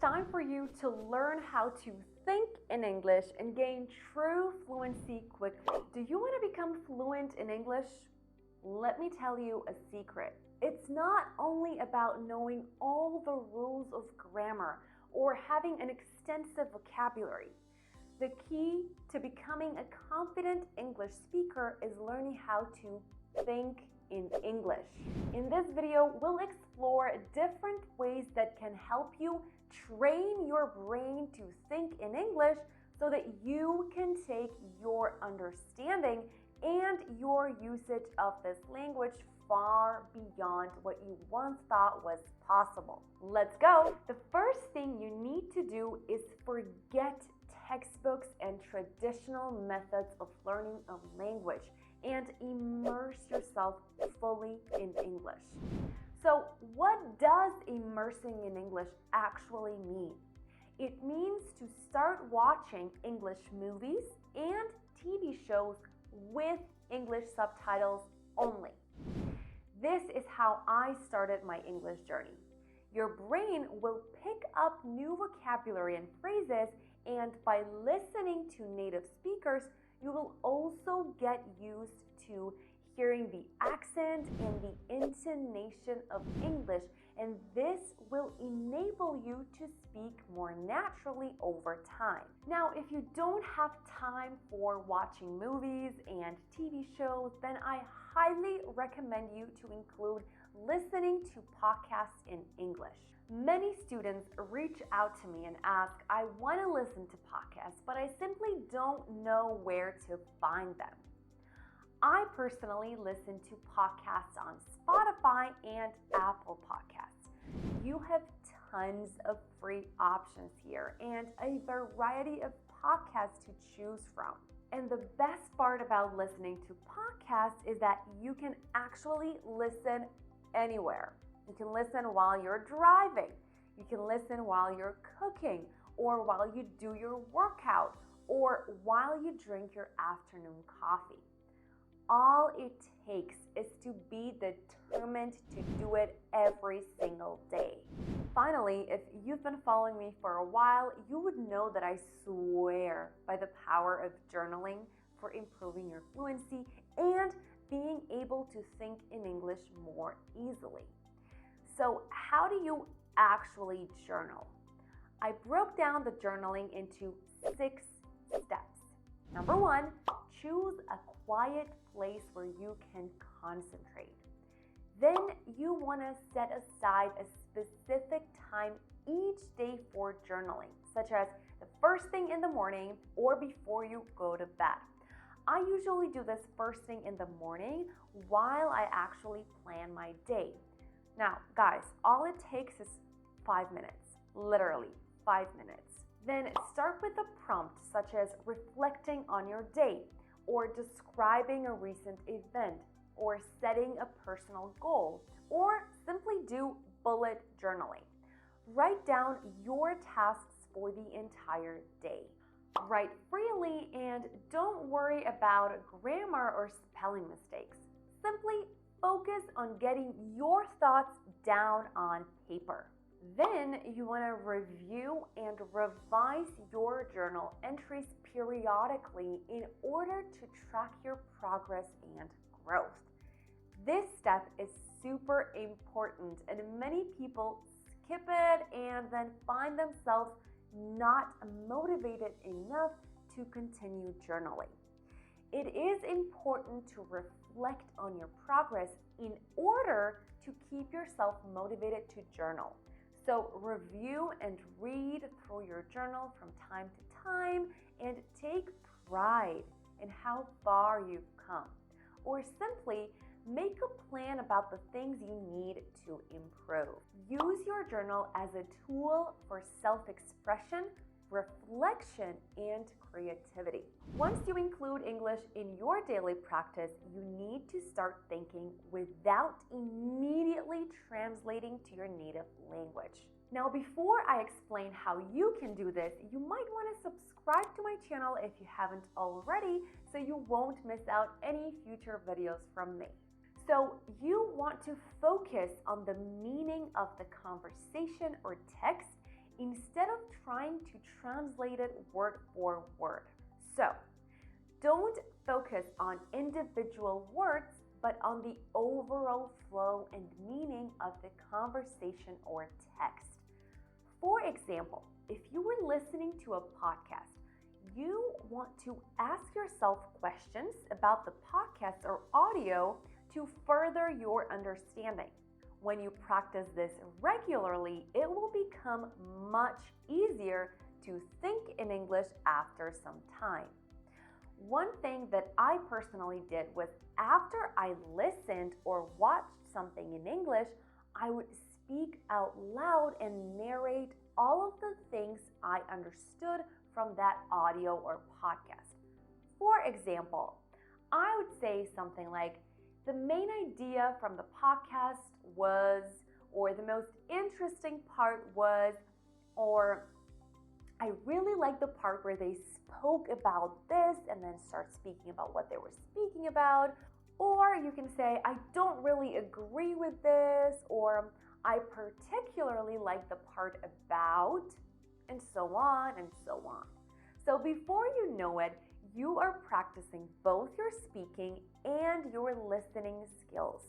time for you to learn how to think in English and gain true fluency quickly. Do you want to become fluent in English? Let me tell you a secret. It's not only about knowing all the rules of grammar or having an extensive vocabulary. The key to becoming a confident English speaker is learning how to think in English. In this video, we'll explore different ways that can help you train your brain to think in English so that you can take your understanding and your usage of this language far beyond what you once thought was possible. Let's go! The first thing you need to do is forget textbooks and traditional methods of learning a language and immerse yourself fully in English. So, what does immersing in English actually mean? It means to start watching English movies and TV shows with English subtitles only. This is how I started my English journey. Your brain will pick up new vocabulary and phrases, and by listening to native speakers, you will also get used to hearing the accent and the intonation of English, and this will enable you to speak more naturally over time. Now, if you don't have time for watching movies and TV shows, then I highly recommend you to include listening to podcasts in English. Many students reach out to me and ask, I want to listen to podcasts, but I simply don't know where to find them. I personally listen to podcasts on Spotify and Apple Podcasts. You have tons of free options here and a variety of podcasts to choose from. And the best part about listening to podcasts is that you can actually listen anywhere. You can listen while you're driving. You can listen while you're cooking or while you do your workout or while you drink your afternoon coffee. All it takes is to be determined to do it every single day. Finally, if you've been following me for a while, you would know that I swear by the power of journaling for improving your fluency and being able to think in English more easily. So, how do you actually journal? I broke down the journaling into 6 steps. Number 1, choose a quiet place where you can concentrate. Then you want to set aside a specific time each day for journaling, such as the first thing in the morning or before you go to bed. I usually do this first thing in the morning while I actually plan my day. Now, guys, all it takes is 5 minutes, literally 5 minutes. Then start with a prompt such as reflecting on your day, or describing a recent event, or setting a personal goal, or simply do bullet journaling. Write down your tasks for the entire day. Write freely and don't worry about grammar or spelling mistakes. Simply focus on getting your thoughts down on paper. Then you want to review and revise your journal entries periodically in order to track your progress and growth. This step is super important, and many people skip it and then find themselves not motivated enough to continue journaling. It is important to reflect on your progress in order to keep yourself motivated to journal. So review and read through your journal from time to time and take pride in how far you've come. Or simply make a plan about the things you need to improve. Use your journal as a tool for self-expression, reflection, and creativity. Once you include English in your daily practice, you need to start thinking without immediately translating to your native language. Now, before I explain how you can do this, you might want to subscribe to my channel if you haven't already, so you won't miss out any future videos from me. So you want to focus on the meaning of the conversation or text instead of trying to translate it word for word. So, don't focus on individual words, but on the overall flow and meaning of the conversation or text. For example, if you were listening to a podcast, you want to ask yourself questions about the podcast or audio to further your understanding. When you practice this regularly, it will become much easier to think in English after some time. One thing that I personally did was after I listened or watched something in English, I would speak out loud and narrate all of the things I understood from that audio or podcast. For example, I would say something like, the main idea from the podcast was, or the most interesting part was, or I really like the part where they spoke about this and then start speaking about what they were speaking about. Or you can say, I don't really agree with this, or I particularly like the part about, and so on and so on. So before you know it, you are practicing both your speaking and your listening skills.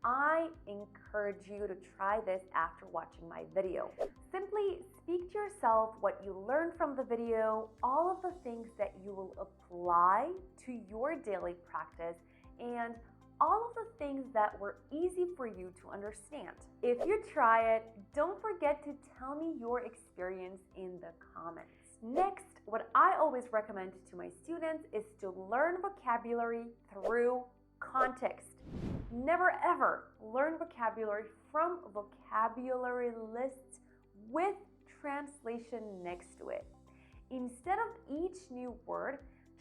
I encourage you to try this after watching my video. Simply speak to yourself what you learned from the video, all of the things that you will apply to your daily practice, and all of the things that were easy for you to understand. If you try it, don't forget to tell me your experience in the comments. Next, what I always recommend to my students is to learn vocabulary through context. Never ever learn vocabulary from vocabulary lists with translation next to it. Instead of each new word,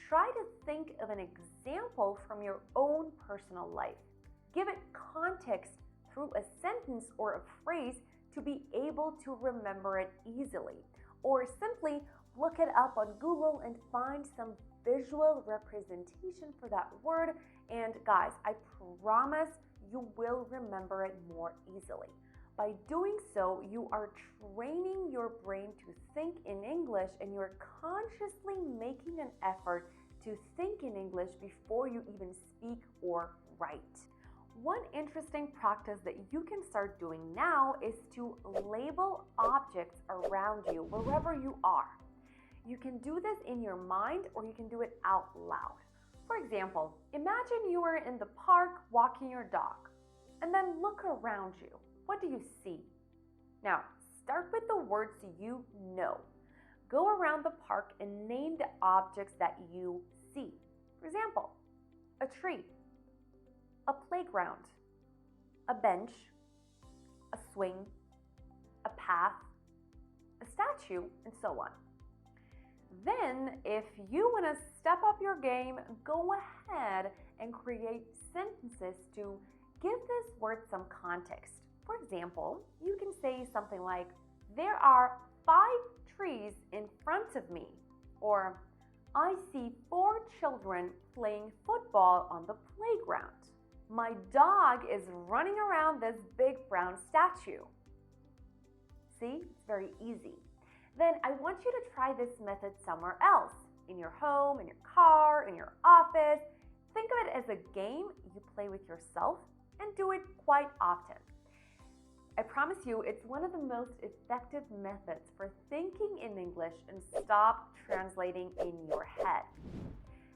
try to think of an example from your own personal life. Give it context through a sentence or a phrase to be able to remember it easily. Or simply look it up on Google and find some visual representation for that word. And guys, I promise you will remember it more easily. By doing so, you are training your brain to think in English, and you're consciously making an effort to think in English before you even speak or write. One interesting practice that you can start doing now is to label objects around you wherever you are. You can do this in your mind or you can do it out loud. For example, imagine you are in the park walking your dog, and then look around you. What do you see? Now, start with the words you know. Go around the park and name the objects that you see. For example, a tree, a playground, a bench, a swing, a path, a statue, and so on. Then, if you want to step up your game, go ahead and create sentences to give this word some context. For example, you can say something like, there are 5 trees in front of me, or I see 4 children playing football on the playground. My dog is running around this big brown statue. See, it's very easy. Then I want you to try this method somewhere else, in your home, in your car, in your office. Think of it as a game you play with yourself and do it quite often. I promise you, it's one of the most effective methods for thinking in English and stop translating in your head.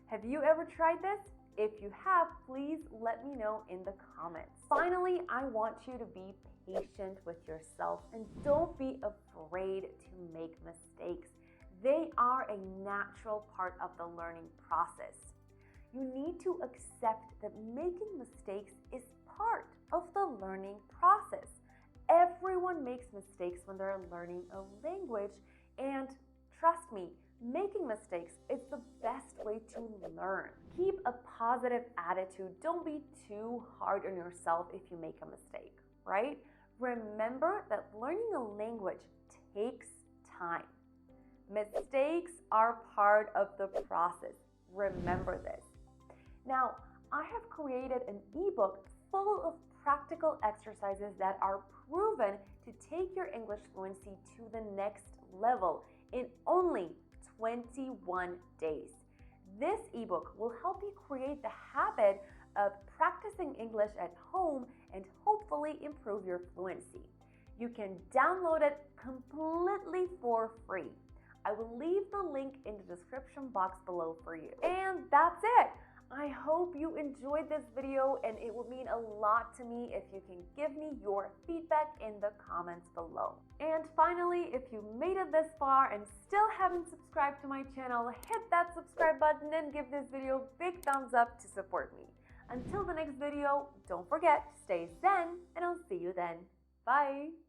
Have you ever tried this? If you have, please let me know in the comments. Finally, I want you to be patient with yourself and don't be afraid to make mistakes. They are a natural part of the learning process. You need to accept that making mistakes is part of the learning process. Everyone makes mistakes when they're learning a language, and trust me, making mistakes is the best way to learn. Keep a positive attitude. Don't be too hard on yourself if you make a mistake, right? Remember that learning a language takes time. Mistakes are part of the process. Remember this. Now, I have created an ebook full of practical exercises that are proven to take your English fluency to the next level in only 21 days. This ebook will help you create the habit of practicing English at home and hopefully improve your fluency. You can download it completely for free. I will leave the link in the description box below for you. And that's it. I hope you enjoyed this video, and it would mean a lot to me if you can give me your feedback in the comments below. And finally, if you made it this far and still haven't subscribed to my channel, hit that subscribe button and give this video a big thumbs up to support me. Until the next video, don't forget to stay zen, and I'll see you then. Bye!